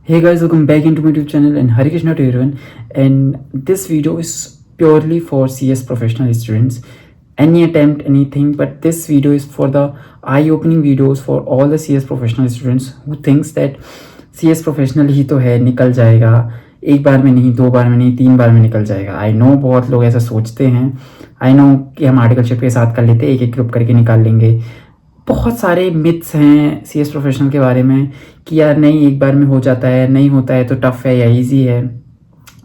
Hey guys, welcome back into my YouTube channel and Hare Krishna to everyone. And this video is purely for CS professional students. Any attempt, anything, but this video is for the eye-opening videos for all the CS professional students who thinks that CS professional ही तो है, निकल जाएगा, एक बार में नहीं, दो बार में नहीं, तीन बार में निकल जाएगा. आई नो बहुत लोग ऐसा सोचते हैं. आई नो कि हम आर्टिकलशिप के साथ कर लेते, एक एक ग्रुप करके निकाल लेंगे. बहुत सारे मिथ्स हैं सीएस प्रोफेशनल के बारे में कि यार नहीं, एक बार में हो जाता है, नहीं होता है तो टफ है या इजी है,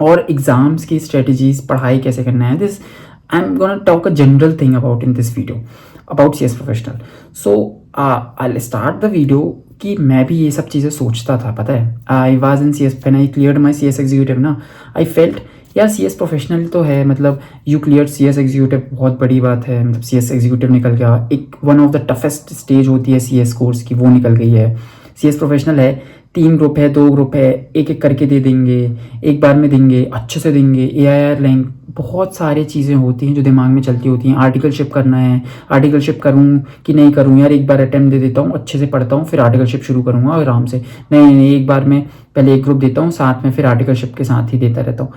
और एग्ज़ाम्स की स्ट्रेटजीज, पढ़ाई कैसे करना है. This I am gonna talk a general thing about in this video about CS professional. So I start the video कि मैं भी ये सब चीज़ें सोचता था. पता है, I was in C S, when I cleared my C S executive ना, आई फेल्ट यार सी एस प्रोफेशनल तो है, मतलब you clear C S executive, बहुत बड़ी बात है. मतलब सी एस एग्जीक्यूटिव निकल गया, एक one of the toughest stage होती है सी एस कोर्स की, वो निकल गई है. सी एस प्रोफेशनल है, 3 ग्रुप है, 2 ग्रुप है, एक एक करके दे देंगे, एक बार में देंगे, अच्छे से देंगे, AIR रैंक, बहुत सारी चीज़ें होती हैं जो दिमाग में चलती होती हैं. आर्टिकलशिप करना है, आर्टिकलशिप करूँ कि नहीं करूँ, यार एक बार अटेम्प्ट दे देता हूँ, अच्छे से पढ़ता हूँ, फिर आर्टिकलशिप शुरू करूँगा आराम से. नहीं, एक बार में पहले एक ग्रुप देता हूँ, साथ में फिर आर्टिकलशिप के साथ ही देता रहता हूँ.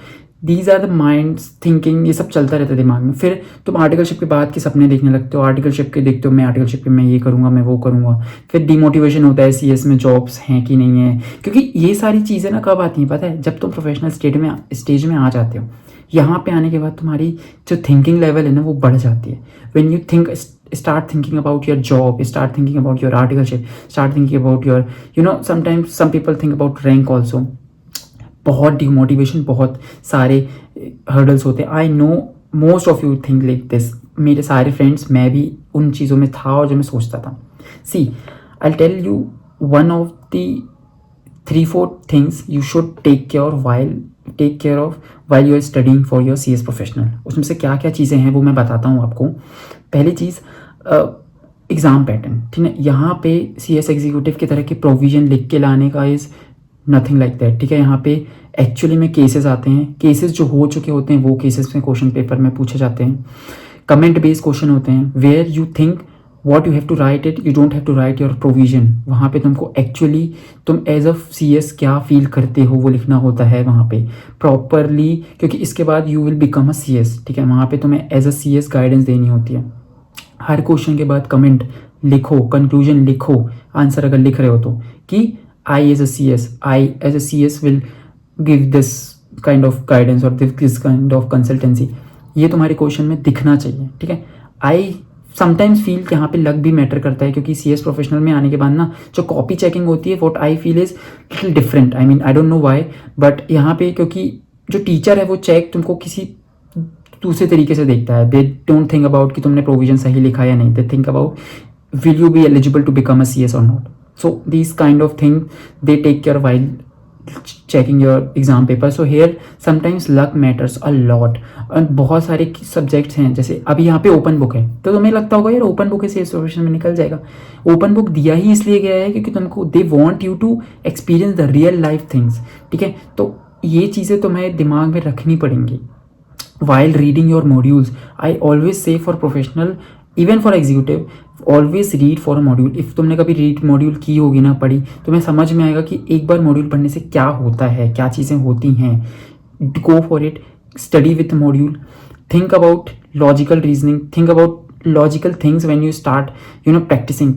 These are the minds thinking, ये सब चलता रहता है दिमाग में. फिर तुम आर्टिकलशिप के बाद के सपने देखने लगते हो, आर्टिकलशिप के देखते हो, मैं आर्टिकलशिप के मैं ये करूँगा, मैं वो करूँगा. फिर डिमोटिवेशन होता है, सीएस में जॉब्स हैं कि नहीं है. क्योंकि ये सारी चीज़ें ना कब आती हैं पता है, जब तुम प्रोफेशनल स्टेज में आ जाते हो. यहाँ पे आने के बाद तुम्हारी जो थिंकिंग लेवल है ना, वो बढ़ जाती है. When you think, start thinking about your job, start thinking about your articleship, start thinking about your, sometimes some people think about rank also. बहुत डिमोटिवेशन, बहुत सारे हर्डल्स होते हैं. I know most of you think like this. मेरे सारे friends, मैं भी उन चीज़ों में था और जो मैं सोचता था. See, I tell you one of the 3-4 things you should take care of while you are studying for your C S professional. उसमें से क्या क्या चीज़ें हैं वो मैं बताता हूँ आपको. पहली चीज़, एग्ज़ाम पैटर्न. ठीक है, यहाँ पे सी एस एग्जीक्यूटिव की तरह की प्रोविज़न लिख के लाने का इज़ नथिंग लाइक दैट. ठीक है, यहाँ पे एक्चुअली में केसेस आते हैं, केसेस जो हो चुके होते हैं वो केसेस में क्वेश्चन पेपर में पूछे जाते हैं. कमेंट बेस्ड क्वेश्चन होते हैं, where you think what you have to write it, you don't have to write your provision. वहाँ पे तुमको एक्चुअली तुम एज अ CS क्या फील करते हो वो लिखना होता है वहाँ पे प्रॉपरली, क्योंकि इसके बाद you will become a CS. ठीक है, वहाँ पे तुम्हें एज अ CS गाइडेंस देनी होती है. हर क्वेश्चन के बाद कमेंट लिखो, कंक्लूजन लिखो, आंसर अगर लिख रहे हो तो, कि I as a CS will give this kind of guidance or this kind of consultancy. ये तुम्हारे क्वेश्चन में दिखना चाहिए. ठीक है, आई समटाइम्स फील कि यहाँ पे लक भी मैटर करता है, क्योंकि CS प्रोफेशनल में आने के बाद ना जो कॉपी चेकिंग होती है, what I feel is little different. I mean I don't know why, but यहाँ पे क्योंकि जो टीचर है वो चेक तुमको किसी दूसरे तरीके से देखता है. दे डोंट थिंक अबाउट कि तुमने प्रोविजन सही लिखा या नहीं. They think about will you be eligible to become a CS or not. So these kind of things they take care while checking your exam paper. So here sometimes luck matters a lot. और बहुत सारे subjects हैं, जैसे अभी यहाँ पे open book है, तो तुम्हें लगता होगा यार ओपन बुक है, CS प्रोफेशनल में निकल जाएगा. ओपन बुक दिया ही इसलिए गया है क्योंकि तुमको they want you to experience the real life things. ठीक है, तो ये चीज़ें तुम्हें दिमाग में रखनी पड़ेंगी while reading your modules. I always say for professional, even for executive, always read for a module. If तुमने कभी रीड मॉड्यूल की होगी ना, पढ़ी, तुम्हें समझ में आएगा कि एक बार मॉड्यूल पढ़ने से क्या होता है, क्या चीज़ें होती हैं. Go for it, study with module, think about logical reasoning, think about logical things when you start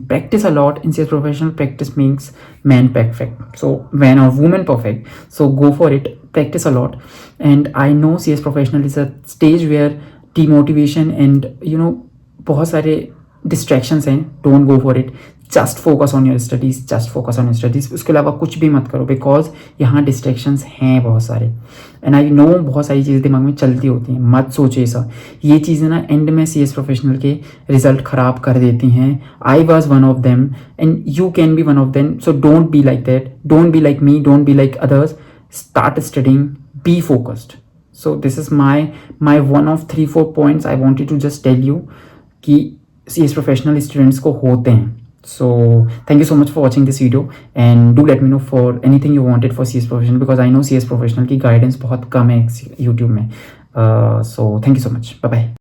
practice a lot. In CS professional, practice makes man perfect, so man or woman perfect. So go for it, practice a lot. And I know CS professional is a stage where demotivation and बहुत सारे distractions हैं. Don't go for it, just focus on your studies. उसके अलावा कुछ भी मत करो, because यहाँ डिस्ट्रैक्शंस हैं बहुत सारे. एंड आई नो बहुत सारी चीज़ें दिमाग में चलती होती हैं, मत सोचो ऐसा. ये चीज़ें ना एंड में CS प्रोफेशनल के रिजल्ट ख़राब कर देती हैं. I was one of them and you can be one of them. So don't be like that, don't be like me, don't be like others. Start studying, be focused. So this is my one of 3-4 points I wanted to just tell you कि CS professional students को होते हैं. So thank you so much for watching this video and do let me know for anything you wanted for CS professional, because I know CS professional की guidance बहुत कम है YouTube में. So thank you so much. Bye bye.